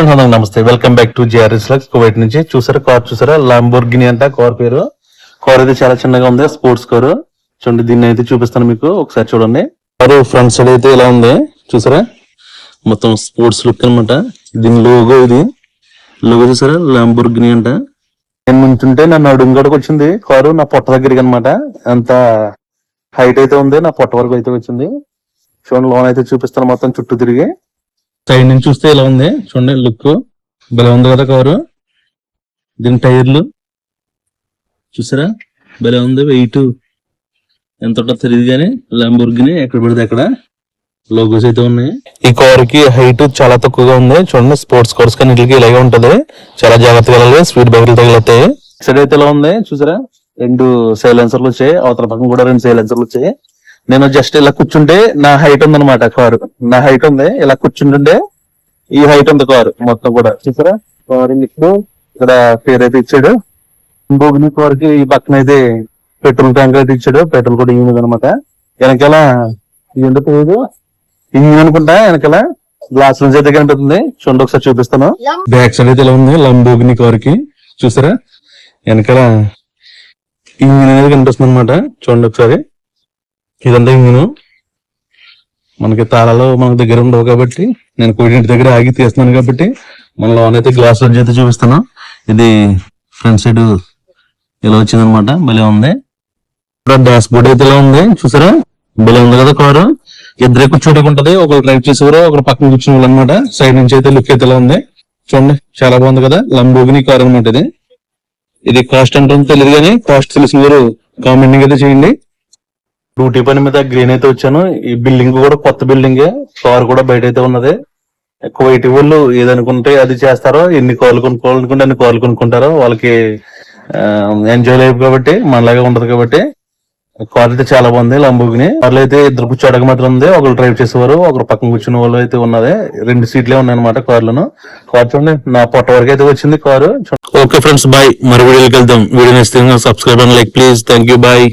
Friends అందరికి నమస్తే, welcome back to GRS Lux Kuwait నుంచి. చూసారా కార్, చూసారా లంబోర్గిని అంట కార్ పేరు. కార్ అయితే చాలా చిన్నగా ఉంది, స్పోర్ట్స్ కారు. చూడండి, దీన్ని అయితే చూపిస్తాను మీకు, ఒకసారి చూడండి. కారు ఫ్రంట్ సైడ్ అయితే ఇలా ఉంది, చూసారా మొత్తం స్పోర్ట్స్ లుక్ అనమాట. దీని లోగో, ఇది లోగో చూసారా లంబోర్గిని అంట. నేను ముంచుంటే నా నడుము గడకు వచ్చింది కారు, నా పొట్ట దగ్గరికి అనమాట. అంత హైట్ అయితే ఉంది, నా పొట్ట వరకు అయితే వచ్చింది. చూడండి, లోన్ అయితే చూపిస్తాను మొత్తం చుట్టూ తిరిగి. సైడ్ నుంచి చూస్తే ఇలా ఉంది, చూడండి లుక్ భలే ఉంది కదా కారు. దీని టైర్లు చూసారా భలే ఉంది, వెయిట్ ఎంత ఉంటుందో తెలియదు కానీ లంబోర్గిని ఎక్కడ పడితే అక్కడ లోగోస్ అయితే ఉన్నాయి. ఈ కార్ కి హైట్ చాలా తక్కువగా ఉంది. చూడండి, స్పోర్ట్స్ కార్స్ కానీ వీటికి ఇలాగే ఉంటది, చాలా జాగ్రత్తగా వెళ్ళాలి, స్పీడ్ బైకులు తగిలితాయి. సైడ్ అయితే ఇలా ఉంది చూసారా, 2 సైలెన్సర్లు వచ్చాయి, అవతల పక్కన కూడా 2 సైలెన్సర్లు వచ్చాయి. నేను జస్ట్ ఇలా కూర్చుంటే నా హైట్ ఉంది అనమాట, కారు నా హైట్ ఉంది, ఇలా కూర్చుంటుంటే ఈ హైట్ ఉంది కారు మొత్తం కూడా. చూసారా కారు ఇక్కడ పేరు అయితే ఇచ్చాడు. భోగిని కార్ కి ఈ పక్కన అయితే పెట్రోల్ ట్యాంక్ అయితే ఇచ్చాడు, పెట్రోల్ కూడా ఇంజిన్ అనమాట. వెనకాల ఏంటో పేరు ఇంజిన్ అనుకుంటా, వెనకాల గ్లాస్ నుంచి అయితే కనిపిస్తుంది. చూడండి ఒకసారి చూపిస్తాను. బ్యాక్ సైడ్ అయితే ఇలా ఉంది లంబోర్గిని కార్ కి, చూసారా వెనకాల ఇంజిన్ అనేది కనిపిస్తుంది అనమాట. చూడండి ఒకసారి, ఇదంతా ఇంజిన్. మనకి తాళాలు మన దగ్గర ఉండవు కాబట్టి నేను కోడింటి దగ్గర ఆగి తీస్తున్నాను కాబట్టి మన లోన్ అయితే గ్లాస్ నుంచి అయితే చూపిస్తాను. ఇది ఫ్రంట్ సైడ్ ఇలా వచ్చింది అనమాట, భలే ఉంది. డాష్ బోర్డ్ అయితే ఇలా ఉంది, చూసారా భలే ఉంది కదా కారు. ఇద్దరే కూర్చోడానికి ఉంటది, ఒకరు డ్రైవ్ చేసేవారు, ఒకరు పక్కన కూర్చునే వాళ్ళు అనమాట. సైడ్ నుంచి అయితే లుక్ అయితే ఇలా ఉంది, చూడండి చాలా బాగుంది కదా. లంబోర్గిని కార్ అనమాట ఇది. ఇది కాస్ట్ ఎంత తెలియదు కానీ కాస్ట్ తెలిసిన వారు కామెంటింగ్ అయితే చేయండి. డ్యూటీ పని మీద గ్రీన్ అయితే వచ్చాను. ఈ బిల్డింగ్ కూడా కొత్త బిల్డింగే, కార్ కూడా బయట అయితే ఉన్నది. కువైట్ వాళ్ళు ఏదనుకుంటే అది చేస్తారో, ఎన్ని కార్లు కొనుక్కోవాలనుకుంటే అన్ని కార్లు కొనుక్కుంటారో. వాళ్ళకి ఎంజాయ్ లైఫ్ కాబట్టి, మనలాగా ఉండదు కాబట్టి. కార్ అయితే చాలా బాగుంది లంబోర్గిని. కార్లు అయితే ఇద్దరు కూర్చోడానికి మాత్రం ఉంది, ఒకరు డ్రైవ్ చేసేవారు, ఒకరు పక్కన కూర్చున్న వాళ్ళు అయితే ఉన్నది. 2 సీట్లే ఉన్నాయి అనమాట కార్లను. కార్ చూడండి నా పొట్ట వరకు అయితే వచ్చింది కారు. Okay friends, bye. మరి వీడియోకి వెళ్దాం. వీడియో నచ్చితే subscribe and like please. Thank you, bye.